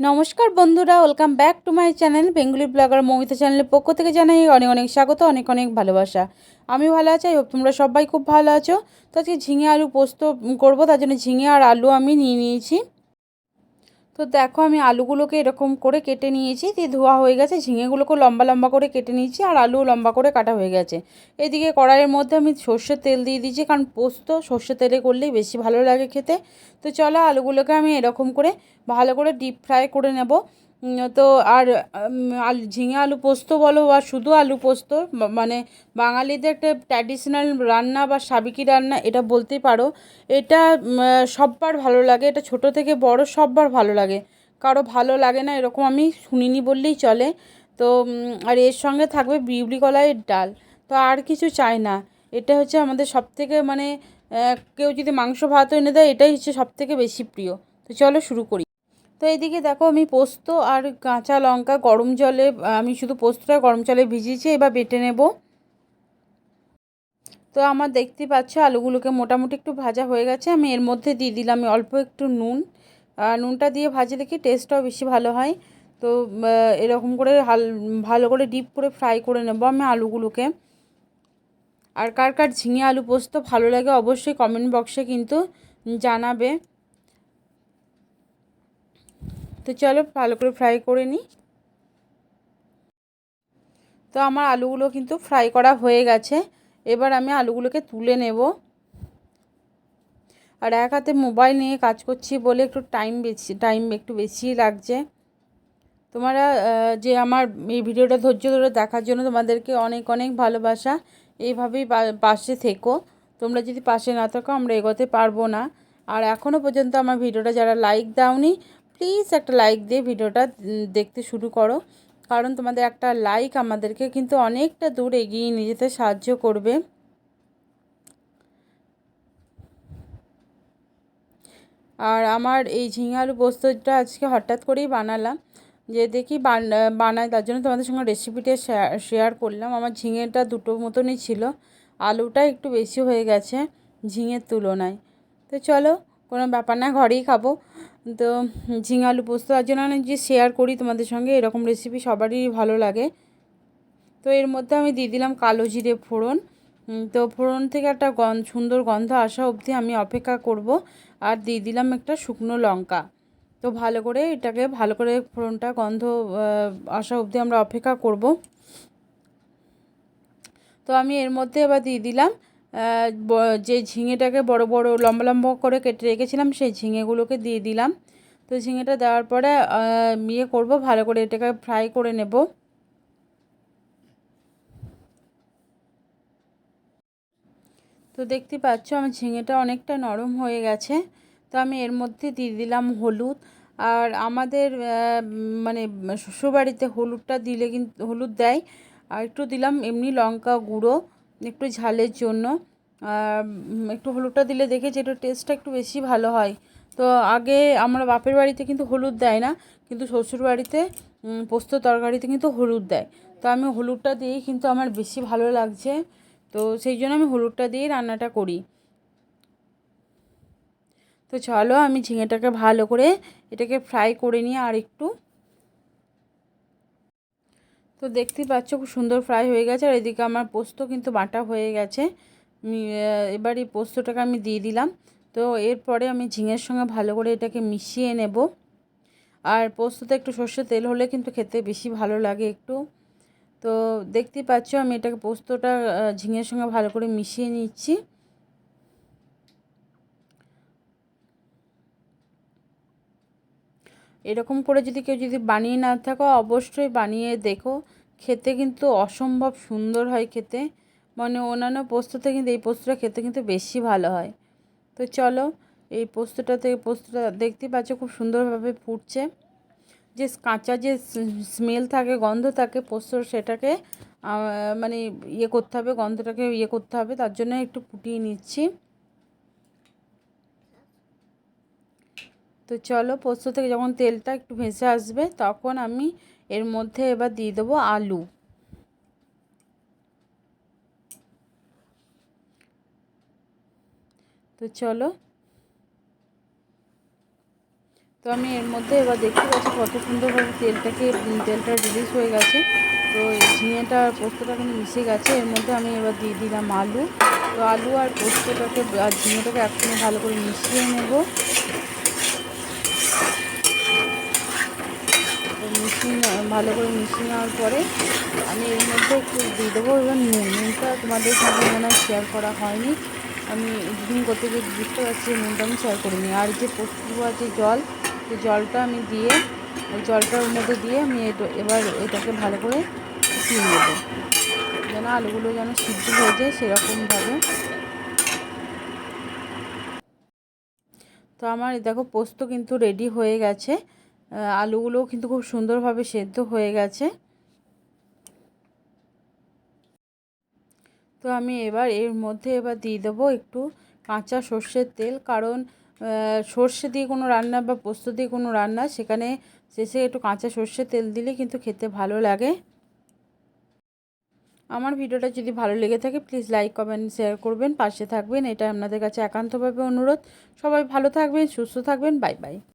নমস্কার বন্ধুরা, welcome back to my channel Bengali blogger Moumita চ্যানেলের পক্ষ থেকে জানাই অনেক অনেক স্বাগত, অনেক অনেক ভালোবাসা। আমি ভালো আছি, আই হোপ তোমরা সবাই খুব ভালো আছো। তো আজকে ঝিঙে আলু পোস্ত করবো, তার জন্য ঝিঙে আর আলু আমি নিয়ে নিয়েছি। তো দেখো আমি আলুগুলোকে এরকম করে কেটে নিয়েছি, দিয়ে ধোয়া হয়ে গেছে। ঝিঙেগুলোকে লম্বা লম্বা করে কেটে নিয়েছি আর আলু লম্বা করে কাটা হয়ে গেছে। এদিকে কড়াইয়ের মধ্যে আমি সর্ষের তেল দিয়ে দিয়েছি, কারণ পোস্ত সর্ষের তেলে করলেই বেশি ভালো লাগে খেতে। তো চলো আলুগুলোকে আমি এরকম করে ভালো করে ডিপ ফ্রাই করে নেব। তো আর ঝিঙে আলু পোস্ত বলো বা শুধু আলু পোস্ত, মানে বাঙালিদের একটা ট্র্যাডিশনাল রান্না বা সাবেকি রান্না এটা বলতেই পারো। এটা সববার ভালো লাগে, এটা ছোট থেকে বড় সববার ভালো লাগে, কারো ভালো লাগে না এরকম আমি শুনিনি বললেই চলে। তো আর এর সঙ্গে থাকবে বিউলি কলাইয়ের ডাল, তো আর কিছু চাই না। এটা হচ্ছে আমাদের সবথেকে মানে কেউ যদি মাংস ভাত এনে দেয় এটাই হচ্ছে সবথেকে বেশি প্রিয়। তো চলো শুরু করি। তো এইদিকে দেখো আমি পোস্ত আর কাঁচা লঙ্কা গরম জলে, আমি শুধু পোস্তটা গরম জলে ভিজিয়েছি, এবার বেটে নেব। তো আমার দেখতে পাচ্ছ আলুগুলোকে মোটামুটি একটু ভাজা হয়ে গেছে। আমি এর মধ্যে দিয়ে দিলাম অল্প একটু নুন। নুনটা দিয়ে ভাজলে কি টেস্টটাও বেশি ভালো হয়। তো এরকম করে ভালো করে ডিপ করে ফ্রাই করে নেব আমি আলুগুলোকে। আর কার কার ঝিঙে আলু পোস্ত ভালো লাগে অবশ্যই কমেন্ট বক্সে কিন্তু জানাবে। তো চলো ভালো করে ফ্রাই করে নিই। তো আমার আলুগুলো কিন্তু ফ্রাই করা হয়ে গেছে। এবার আমি আলুগুলোকে তুলে নেব। আর এক হাতে মোবাইল নিয়ে কাজ করছি বলে একটু টাইম একটু বেশিই লাগছে। তোমরা যে আমার এই ভিডিওটা ধৈর্য ধরে দেখার জন্য তোমাদেরকে অনেক অনেক ভালোবাসা। এইভাবেই পাশে থেকো, তোমরা যদি পাশে না থাকো আমরা এগোতে পারবো না। আর এখনও পর্যন্ত আমার ভিডিওটা যারা লাইক দাওনি, প্লিজ একটা লাইক দিয়ে ভিডিওটা দেখতে শুরু করো, কারণ তোমাদের একটা লাইক আমাদেরকে কিন্তু অনেকটা দূর এগিয়ে নিয়ে যেতে সাহায্য করবে। আর আমার এই ঝিঙে আলু পোস্তটা আজকে হঠাৎ করেই বানালাম, যে দেখি বানাই, তার জন্য তোমাদের সঙ্গে রেসিপিটা শেয়ার করলাম। আমার ঝিঙেটা দুটো মতনই ছিল, আলুটা একটু বেশি হয়ে গেছে ঝিঙের তুলনায়। তো চলো কোনো ব্যাপার না, ঘরেই খাবো। তো ঝিঙে আলু পোস্ত তার জন্য অনেক যে শেয়ার করি তোমাদের সঙ্গে, এরকম রেসিপি সবারই ভালো লাগে। তো এর মধ্যে আমি দিয়ে দিলাম কালো জিরে ফোড়ন। তো ফোড়ন থেকে একটা সুন্দর গন্ধ আসা অবধি আমি অপেক্ষা করব। আর দিয়ে দিলাম একটা শুকনো লঙ্কা। তো ভালো করে এটাকে ভালো করে ফোড়নটা গন্ধ আসা অবধি আমরা অপেক্ষা করব। তো আমি এর মধ্যে এবার দিয়ে দিলাম যে ঝিঙেটাকে বড় বড় লম্বা লম্বা করে কেটে রেখেছিলাম সেই ঝিঙেগুলোকে দিয়ে দিলাম। তো ঝিঙেটা দেওয়ার পরে করব, ভালো করে এটাকে ফ্রাই করে নেব। তো দেখতে পাচ্ছ আমার ঝিঙেটা অনেকটা নরম হয়ে গেছে। তো আমি এর মধ্যে দিয়ে দিলাম হলুদ। আর আমাদের মানে শ্বশুরবাড়িতে হলুদটা দিলে কিন্তু হলুদ দেয়। আর একটু দিলাম এমনি লঙ্কা গুঁড়ো একটু ঝালের জন্য। একটু হলুদটা দিলে দেখেছি একটু টেস্টটা একটু বেশি ভালো হয়। তো আগে আমার বাপের বাড়িতে কিন্তু হলুদ দেয় না, কিন্তু শ্বশুর বাড়িতে পোস্ত তরকারিতে কিন্তু হলুদ দেয়। তো আমি হলুদটা দিয়েই কিন্তু আমার বেশি ভালো লাগছে। তো সেই জন্য আমি হলুদটা দিয়েই রান্নাটা করি। তো চলো আমি ঝিঙেটাকে ভালো করে এটাকে ফ্রাই করে নিই আর একটু। তো দেখতেই পাচ্ছ খুব সুন্দর ফ্রাই হয়ে গেছে, আর এদিকে আমার পোস্ত কিন্তু বাটা হয়ে গেছে। এবার এই পোস্তটাকে আমি দিয়ে দিলাম। তো এরপরে আমি ঝিঙের সঙ্গে ভালো করে এটাকে মিশিয়ে নেব। আর পোস্ততে একটু সর্ষের তেল হলে কিন্তু খেতে বেশি ভালো লাগে একটু। তো দেখতেই পাচ্ছ আমি এটাকে পোস্তটা ঝিঙের সঙ্গে ভালো করে মিশিয়ে নিচ্ছি। এরকম করে যদি কেউ যদি বানিয়ে না থাকো অবশ্যই বানিয়ে দেখো, খেতে কিন্তু অসম্ভব সুন্দর হয় খেতে। মানে অন্যান্য পোস্ততে কিন্তু এই পোস্তটা খেতে কিন্তু বেশি ভালো হয়। তো চলো এই পোস্তটা দেখতে পাচ্ছ খুব সুন্দরভাবে ফুটছে। যে কাঁচা যে স্মেল থাকে, গন্ধ থাকে পোস্তর, সেটাকে মানে করতে হবে, গন্ধটাকে করতে হবে, তার জন্য একটু ফুটিয়ে নিচ্ছি। তো চলো পোস্ত থেকে যখন তেলটা একটু ভেসে আসবে তখন আমি এর মধ্যে এবার দিয়ে দেবো আলু। তো চলো তো আমি এর মধ্যে এবার দেখতে পাচ্ছি কত সুন্দরভাবে তেলটা রিলিজ হয়ে গেছে। তো এই ঝিঙেটা আর পোস্তটা কিন্তু মিশে গেছে। এর মধ্যে আমি এবার দিয়ে দিলাম আলু। তো আলু আর পোস্তটাকে আর ঝিঙেটাকে একসঙ্গে ভালো করে মিশিয়ে নেব। তো ভালো করে মিশিয়ে নেওয়ার পরে আমি এর মধ্যে একটু দিয়ে দেবো এবার নুনটা তোমাদের সঙ্গে মনে হয় শেয়ার করা হয়নি। আমি এডিটিং করতে গিয়ে বুঝতে পারছি নুনটা আমি শেয়ার করিনি। আর যে পোস্ত যে জল, সেই জলটা আমি দিয়ে ওই জলটার মধ্যে দিয়ে আমি এবার এটাকে ভালো করে ফুটিয়ে নেব, যেন আলুগুলো যেন সিদ্ধ হয়ে যায় সেরকমভাবে। তো আমার দেখো পোস্ত কিন্তু রেডি হয়ে গেছে। আলুগুলোও কিন্তু খুব সুন্দরভাবে সেদ্ধ হয়ে গেছে। তো আমি এর মধ্যে দিয়ে দেবো একটু কাঁচা সর্ষের তেল, কারণ সর্ষে দিয়ে কোনো রান্না বা পোস্ত দিয়ে কোনো রান্না সেখানে শেষে একটু কাঁচা সর্ষের তেল দিলে কিন্তু খেতে ভালো লাগে। আমার ভিডিওটা যদি ভালো লেগে থাকে প্লিজ লাইক কমেন্ট শেয়ার করবেন, পাশে থাকবেন, এটা আপনাদের কাছে একান্তভাবে অনুরোধ। সবাই ভালো থাকবেন, সুস্থ থাকবেন, বাই বাই।